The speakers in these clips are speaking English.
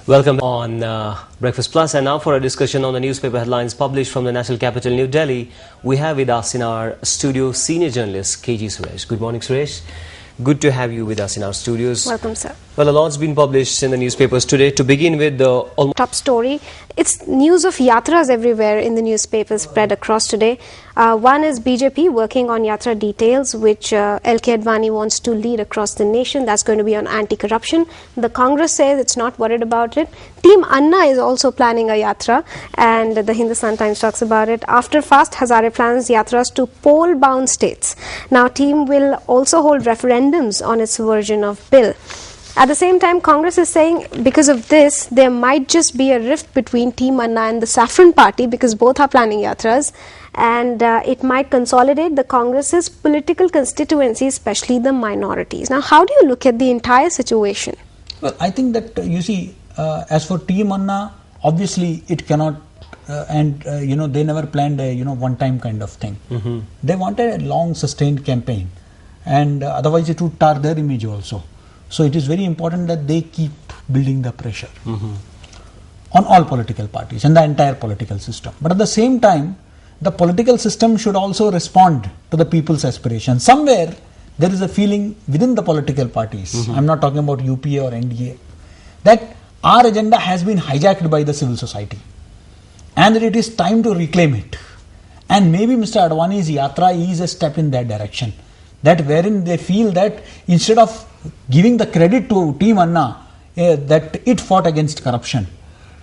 Welcome on Breakfast Plus, and now for a discussion on the newspaper headlines published from the national capital, New Delhi. We have with us in our studio senior journalist G Suresh. Good morning, Suresh. Good to have you with us in our studios. Welcome, sir. Well, a lot's been published in the newspapers today. To begin with, the top story. It's news of Yatras everywhere in the newspapers spread across today. One is BJP working on Yatra details, which LK Advani wants to lead across the nation. That's going to be on anti-corruption. The Congress says it's not worried about it. Team Anna is also planning a Yatra, and the Hindustan Times talks about it. After fast, Hazare plans Yatras to poll-bound states. Now, team will also hold referendums on its version of bill. At the same time, Congress is saying because of this, there might just be a rift between Team Anna and the Saffron Party because both are planning Yatras, and it might consolidate the Congress's political constituency, especially the minorities. Now, how do you look at the entire situation? Well, I think that, you see, as for Team Anna, obviously it cannot, they never planned a, one-time kind of thing. Mm-hmm. They wanted a long, sustained campaign, and otherwise it would tar their image also. So it is very important that they keep building the pressure on all political parties and the entire political system. But at the same time, the political system should also respond to the people's aspirations. Somewhere there is a feeling within the political parties, I'm not talking about UPA or NDA, that our agenda has been hijacked by the civil society and that it is time to reclaim it. And maybe Mr. Advani's Yatra is a step in that direction, that wherein they feel that instead of giving the credit to Team Anna that it fought against corruption,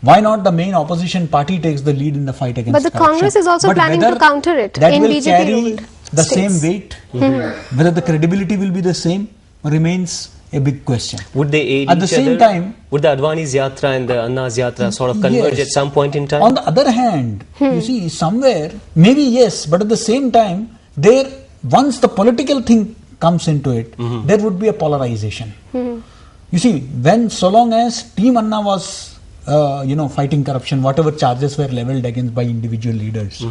why not the main opposition party takes the lead in the fight against corruption? But the Congress is also planning to counter it that in will BJP carry the states. same weight, whether the credibility will be the same remains a big question. Would they aid at the same time? Would the Advani's Yatra and the Anna's Yatra sort of converge at some point in time? On the other hand, you see, somewhere, maybe yes, but at the same time, once the political thing comes into it, there would be a polarization. You see, so long as Team Anna was, fighting corruption, whatever charges were leveled against by individual leaders,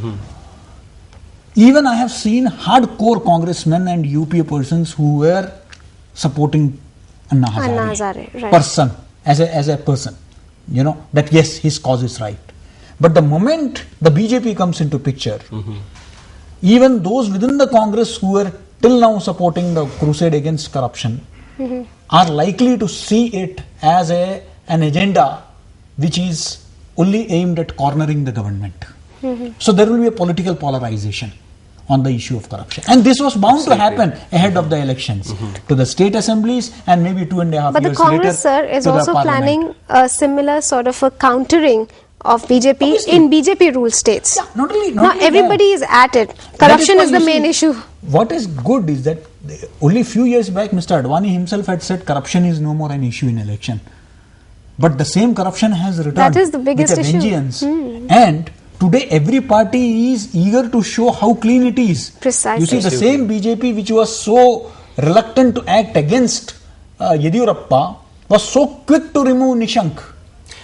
even I have seen hardcore congressmen and UPA persons who were supporting Anna Hazare, right. person, as a person, that yes, his cause is right. But the moment the BJP comes into picture, even those within the Congress who were till now supporting the crusade against corruption are likely to see it as an agenda which is only aimed at cornering the government. So there will be a political polarization on the issue of corruption. And this was bound to happen ahead of the elections to the state assemblies and maybe 2.5 years later. But the Congress, sir, is also planning a similar sort of a countering of BJP Obviously. in BJP ruled states. Yeah, not only everybody is at it. Corruption is the main issue. What is good is that only few years back Mr. Advani himself had said corruption is no more an issue in election. But the same corruption has returned. That is the biggest with a vengeance. issue. And today every party is eager to show how clean it is. Precisely. You see, the same BJP which was so reluctant to act against Yediyurappa was so quick to remove Nishank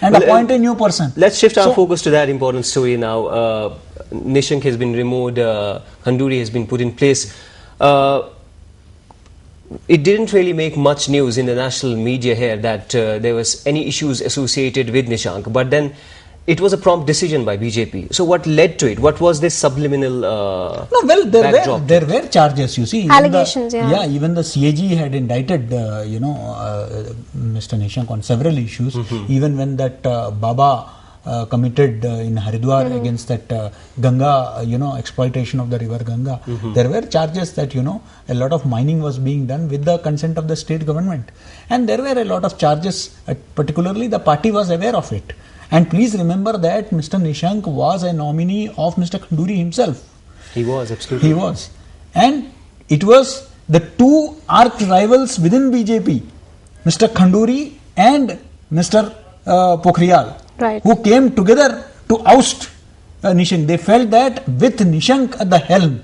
and appoint a new person. Let's shift our focus to that important story now. Nishank has been removed, Khanduri has been put in place. It didn't really make much news in the national media here that there was any issues associated with Nishank, but then it was a prompt decision by BJP. So what led to it? What was this subliminal there were charges, you see. Allegations, Even the CAG had indicted, Mr. Nishank on several issues. Even when that Baba committed in Haridwar against that Ganga, exploitation of the river Ganga, there were charges that, a lot of mining was being done with the consent of the state government. And there were a lot of charges, particularly the party was aware of it. And please remember that Mr. Nishank was a nominee of Mr. Khanduri himself. He was, absolutely. He was. And it was the two arch rivals within BJP, Mr. Khanduri and Mr. Pokhriyal, who came together to oust Nishank. They felt that with Nishank at the helm,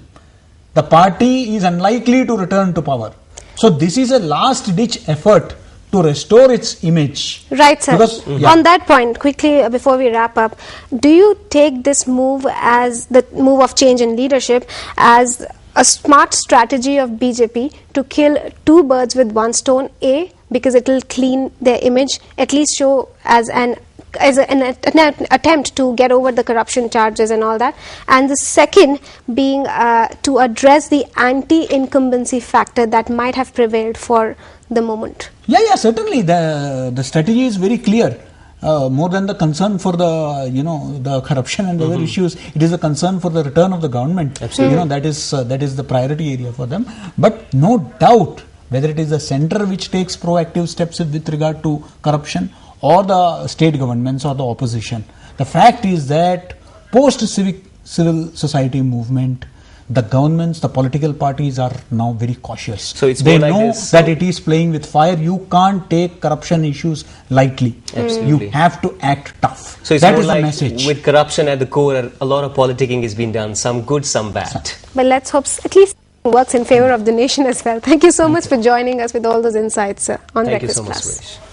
the party is unlikely to return to power. So this is a last-ditch effort to restore its image. Right, sir. Because, on that point, quickly before we wrap up, do you take this move as the move of change in leadership as a smart strategy of BJP to kill two birds with one stone? A, because it will clean their image, at least show as an attempt to get over the corruption charges and all that. And the second being to address the anti-incumbency factor that might have prevailed for the moment. Yeah, certainly the strategy is very clear. More than the concern for the the corruption and the other issues, it is a concern for the return of the government. Absolutely. That is the priority area for them. But no doubt, whether it is the center which takes proactive steps with regard to corruption, or the state governments or the opposition, the fact is that post-civil society movement, the governments, the political parties are now very cautious. So it's they more like know this, that it is playing with fire. You can't take corruption issues lightly. Absolutely. You have to act tough. So it's that more is like the message. with corruption at the core, a lot of politicking is being done, some good, some bad. But let's hope at least it works in favor of the nation as well. Thank you so much for joining us with all those insights on Thank you Breakfast so much, Plus. Suresh.